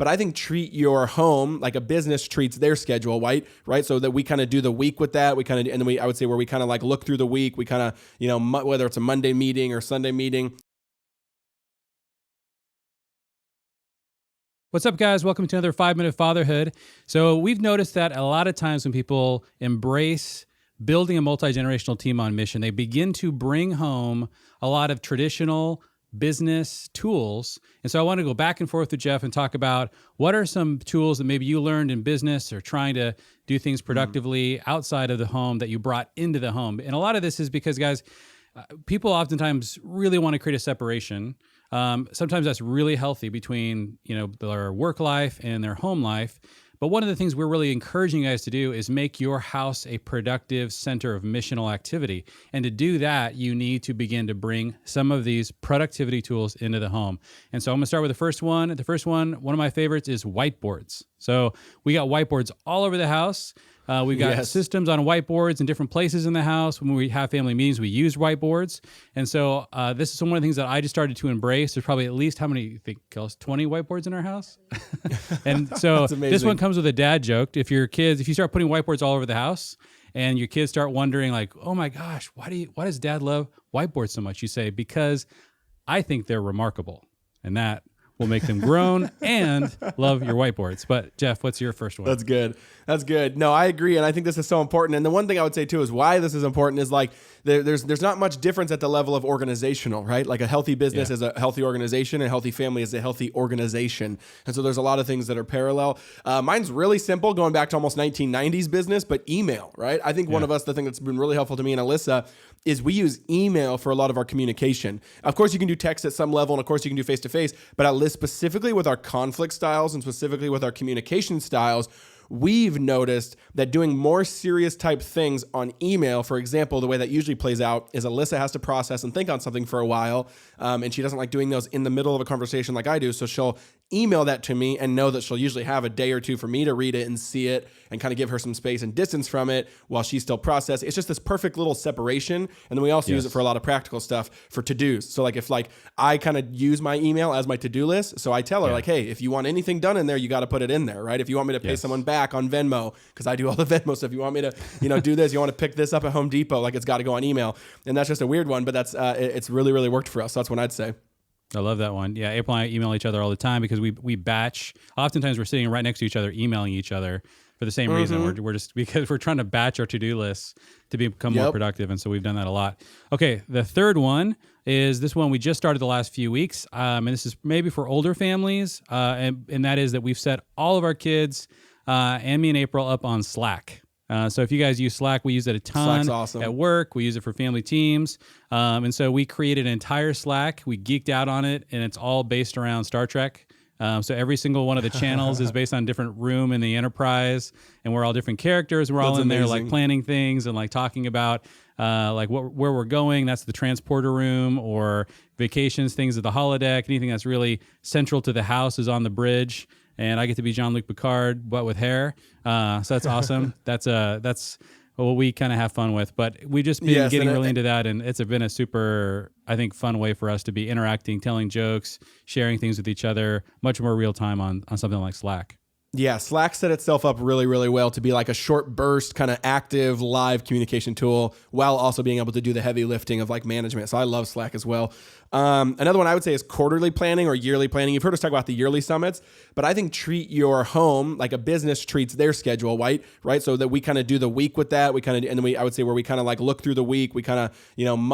but I think treat your home like a business treats their schedule, right? So that we kind of do the week with that. We kind of, and then I would say where we kind of like look through the week, we kind of, whether it's a Monday meeting or Sunday meeting. What's up, guys? Welcome to another 5-Minute Fatherhood. So we've noticed that a lot of times when people embrace building a multi-generational team on mission, they begin to bring home a lot of traditional business tools. And so I want to go back and forth with Jeff and talk about what are some tools that maybe you learned in business or trying to do things productively outside of the home that you brought into the home. And a lot of this is because, guys, people oftentimes really want to create a separation. Sometimes that's really healthy between, their work life and their home life. But one of the things we're really encouraging you guys to do is make your house a productive center of missional activity. And to do that, you need to begin to bring some of these productivity tools into the home. And so I'm going to start with the first one. The first one of my favorites is whiteboards. So we got whiteboards all over the house. We've got systems on whiteboards in different places in the house. When we have family meetings, we use whiteboards. And so this is one of the things that I just started to embrace. There's probably at least, how many, you think, Kels, 20 whiteboards in our house? And so this one comes with a dad joke. If you start putting whiteboards all over the house and your kids start wondering like, oh my gosh, why does dad love whiteboards so much? You say, because I think they're remarkable. And that will make them grown and love your whiteboards. But Jeff, what's your first one? That's good. No, I agree. And I think this is so important. And the one thing I would say too is why this is important is like, there's not much difference at the level of organizational, right? Like a healthy business is a healthy organization, and a healthy family is a healthy organization. And so there's a lot of things that are parallel. Mine's really simple, going back to almost 1990s business, but email, right? I think one of us, the thing that's been really helpful to me and Alyssa is we use email for a lot of our communication. Of course, you can do text at some level, and of course, you can do face-to-face, but at least specifically with our conflict styles and specifically with our communication styles, we've noticed that doing more serious type things on email, for example, the way that usually plays out is Alyssa has to process and think on something for a while, and she doesn't like doing those in the middle of a conversation like I do, so she'll email that to me and know that she'll usually have a day or two for me to read it and see it and kind of give her some space and distance from it while she's still processing. It's just this perfect little separation, and then we also use it for a lot of practical stuff for to-dos. So like if like I kind of use my email as my to-do list, so I tell her like, hey, if you want anything done in there, you got to put it in there, right? If you want me to pay someone back on Venmo, because I do all the Venmo stuff. You want me to, do this, you want to pick this up at Home Depot, like it's got to go on email. And that's just a weird one, but that's, it's really, really worked for us. So that's what I'd say. I love that one. Yeah, April and I email each other all the time because we batch. Oftentimes we're sitting right next to each other, emailing each other for the same reason. We're just because we're trying to batch our to-do lists to become more productive. And so we've done that a lot. Okay, the third one is this one we just started the last few weeks. And this is maybe for older families. And that is that we've set all of our kids and me and April up on Slack. So if you guys use Slack, we use it a ton at work. We use it for family teams. And so we created an entire Slack. We geeked out on it, and it's all based around Star Trek. So every single one of the channels is based on a different room in the Enterprise, and we're all different characters. We're all in there like planning things and like talking about where we're going. That's the transporter room, or vacations, things at the holodeck. Anything that's really central to the house is on the bridge. And I get to be Jean-Luc Picard, but with hair. So that's awesome. That's what we kind of have fun with. But we just been getting really into that, and it's been a super, I think, fun way for us to be interacting, telling jokes, sharing things with each other, much more real time on something like Slack. Yeah, Slack set itself up really, really well to be like a short burst, kind of active, live communication tool while also being able to do the heavy lifting of like management. So I love Slack as well. Another one I would say is quarterly planning or yearly planning. You've heard us talk about the yearly summits, but I think treat your home like a business treats their schedule, right? So that we kind of do the week with that. We kind of, and then I would say where we kind of like look through the week, we kind of,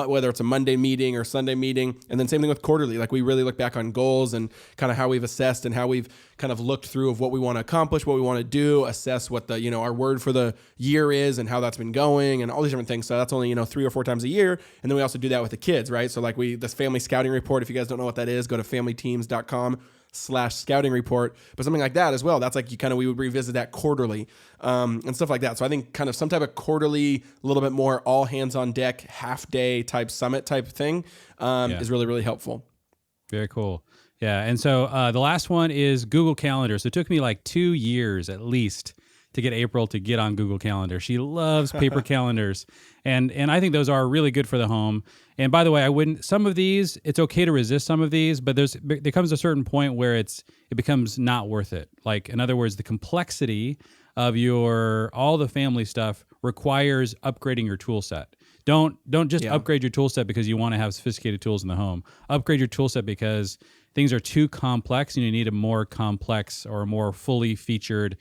whether it's a Monday meeting or Sunday meeting, and then same thing with quarterly. Like we really look back on goals and kind of how we've assessed and how we've kind of looked through of what we want to accomplish, what we want to do, assess what the, our word for the year is and how that's been going and all these different things. So that's only, 3 or 4 times a year. And then we also do that with the kids, right? So like this family scouting report, if you guys don't know what that is, go to familyteams.com/scouting report, but something like that as well. That's like we would revisit that quarterly and stuff like that. So I think kind of some type of quarterly, a little bit more all hands on deck, half day type summit type thing is really, really helpful. Very cool. Yeah. And so the last one is Google Calendar. So it took me like 2 years at least to get April to get on Google Calendar. She loves paper calendars. And I think those are really good for the home. And by the way, some of these, it's okay to resist some of these, but there comes a certain point where it becomes not worth it. Like, in other words, the complexity of all the family stuff requires upgrading your tool set. Don't just upgrade your tool set because you want to have sophisticated tools in the home. Upgrade your tool set because things are too complex and you need a more complex or a more fully featured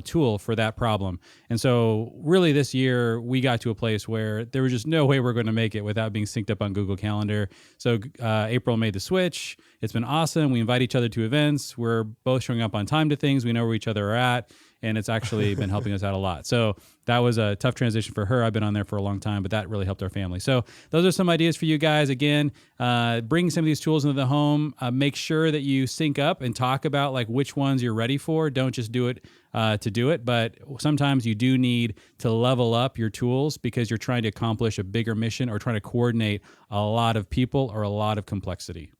tool for that problem. And so really this year we got to a place where there was just no way we're going to make it without being synced up on Google Calendar. So April made the switch. It's been awesome. We invite each other to events. We're both showing up on time to things. We know where each other are at. And it's actually been helping us out a lot. So that was a tough transition for her. I've been on there for a long time, but that really helped our family. So those are some ideas for you guys. Again, bring some of these tools into the home. Make sure that you sync up and talk about like which ones you're ready for. Don't just do it to do it. But sometimes you do need to level up your tools because you're trying to accomplish a bigger mission or trying to coordinate a lot of people or a lot of complexity.